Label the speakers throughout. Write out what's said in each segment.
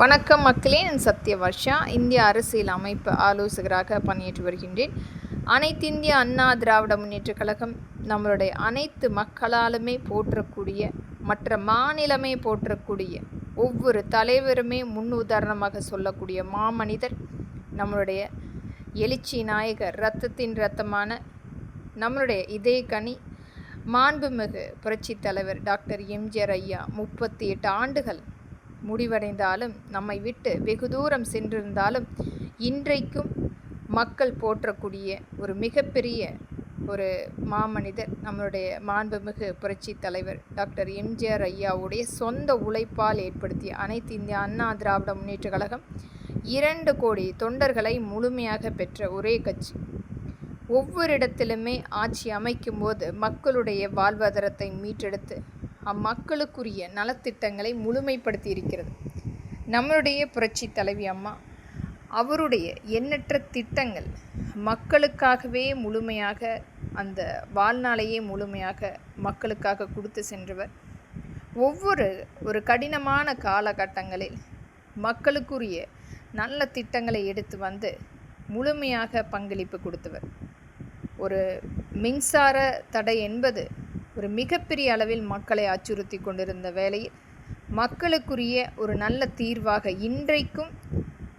Speaker 1: வணக்கம் மக்களே, நான் சத்யவர்ஷா. இந்திய அரசியல் அமைப்பு ஆலோசகராக பணியாற்றி வருகின்றேன். அனைத்து இந்திய அண்ணா திராவிட முன்னேற்றக் கழகம் நம்மளுடைய அனைத்து மக்களாலுமே போற்றக்கூடிய, மற்ற மாநிலமே போற்றக்கூடிய, ஒவ்வொரு தலைவருமே முன் உதாரணமாக சொல்லக்கூடிய மாமனிதர், நம்மளுடைய எழுச்சி நாயகர், இரத்தத்தின் இரத்தமான நம்மளுடைய இதயக்கனி மாண்புமிகு புரட்சித் தலைவர் டாக்டர் எம்ஜிஆர் ஐயா 38 ஆண்டுகள் முடிவடைந்தாலும், நம்மை விட்டு வெகு தூரம் சென்றிருந்தாலும், இன்றைக்கும் மக்கள் போற்றக்கூடிய ஒரு மிகப்பெரிய ஒரு மாமனிதர் நம்மளுடைய மாண்புமிகு புரட்சி தலைவர் டாக்டர் எம்ஜிஆர் ஐயாவுடைய சொந்த உழைப்பால் ஏற்படுத்திய அனைத்து இந்திய அண்ணா திராவிட முன்னேற்ற கழகம் 2 கோடி தொண்டர்களை முழுமையாக பெற்ற ஒரே கட்சி. ஒவ்வொரு இடத்திலுமே ஆட்சி அமைக்கும் போது மக்களுடைய வாழ்வாதாரத்தை மீட்டெடுத்து அம்மக்களுக்குரிய நலத்திட்டங்களை முழுமைப்படுத்தி இருக்கிறது நம்மளுடைய புரட்சி தலைவி அம்மா. அவருடைய எண்ணற்ற திட்டங்கள் மக்களுக்காகவே முழுமையாக, அந்த வாழ்நாளையே முழுமையாக மக்களுக்காக கொடுத்து சென்றவர். ஒரு கடினமான காலகட்டங்களில் மக்களுக்குரிய நல்ல திட்டங்களை எடுத்து வந்து முழுமையாக பங்களிப்பு கொடுத்தவர். ஒரு மின்சார தடை என்பது ஒரு மிகப்பெரிய அளவில் மக்களை அச்சுறுத்தி கொண்டிருந்த வேளையில் மக்களுக்குரிய ஒரு நல்ல தீர்வாக இன்றைக்கும்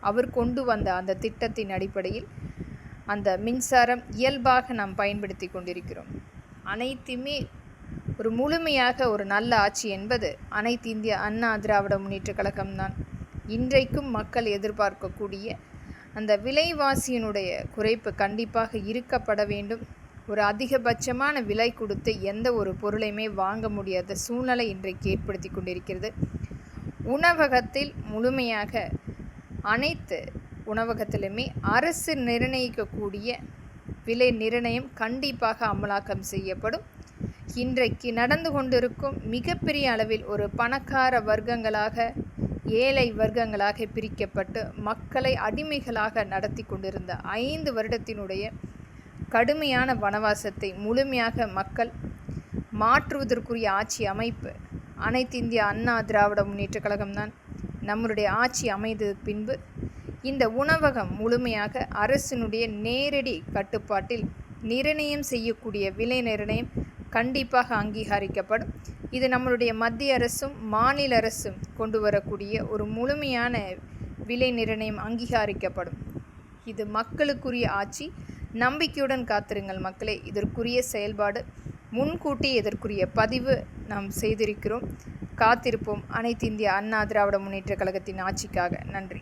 Speaker 1: அவர் கொண்டு வந்த அந்த திட்டத்தின் அடிப்படையில் அந்த மின்சாரம் இயல்பாக நாம் பயன்படுத்தி கொண்டிருக்கிறோம். அனைத்துமே ஒரு முழுமையாக ஒரு நல்ல ஆட்சி என்பது அனைத்து இந்திய அண்ணா திராவிட முன்னேற்ற கழகம்தான். இன்றைக்கும் மக்கள் எதிர்பார்க்கக்கூடிய அந்த விலைவாசியினுடைய குறைப்பு கண்டிப்பாக இருக்கப்பட வேண்டும். ஒரு அதிகபட்சமான விலை கொடுத்து எந்த ஒரு பொருளையுமே வாங்க முடியாத சூழ்நிலை இன்றைக்கு ஏற்படுத்தி கொண்டிருக்கிறது. உணவகத்தில் முழுமையாக அனைத்து உணவகத்திலுமே அரசு நிர்ணயிக்கக்கூடிய விலை நிர்ணயம் கண்டிப்பாக அமலாக்கம் செய்யப்படும். இன்றைக்கு நடந்து கொண்டிருக்கும் மிகப்பெரிய அளவில் ஒரு பணக்கார வர்க்கங்களாக, ஏழை வர்க்கங்களாக பிரிக்கப்பட்டு மக்களை அடிமைகளாக நடத்தி கொண்டிருந்த 5 வருடத்தினுடைய கடுமையான வனவாசத்தை முழுமையாக மக்கள் மாற்றுவதற்குரிய ஆட்சி அமைப்பு அனைத்து இந்திய அண்ணா திராவிட முன்னேற்ற கழகம்தான். நம்மளுடைய ஆட்சி அமைந்த பின்பு இந்த உணவகம் முழுமையாக அரசினுடைய நேரடி கட்டுப்பாட்டில் நிர்ணயம் செய்யக்கூடிய விலை நிர்ணயம் கண்டிப்பாக அங்கீகரிக்கப்படும். இது நம்மளுடைய மத்திய அரசும் மாநில அரசும் கொண்டு வரக்கூடிய ஒரு முழுமையான விலை நிர்ணயம் அங்கீகரிக்கப்படும். இது மக்களுக்குரிய ஆட்சி. நம்பிக்கையுடன் காத்திருங்கள் மக்களே. இதற்குரிய செயல்பாடு முன்கூட்டி இதற்குரிய பதிவு நாம் செய்திருக்கிறோம். காத்திருப்போம் அனைத்து இந்திய அண்ணா திராவிட முன்னேற்ற கழகத்தின் ஆட்சிக்காக. நன்றி.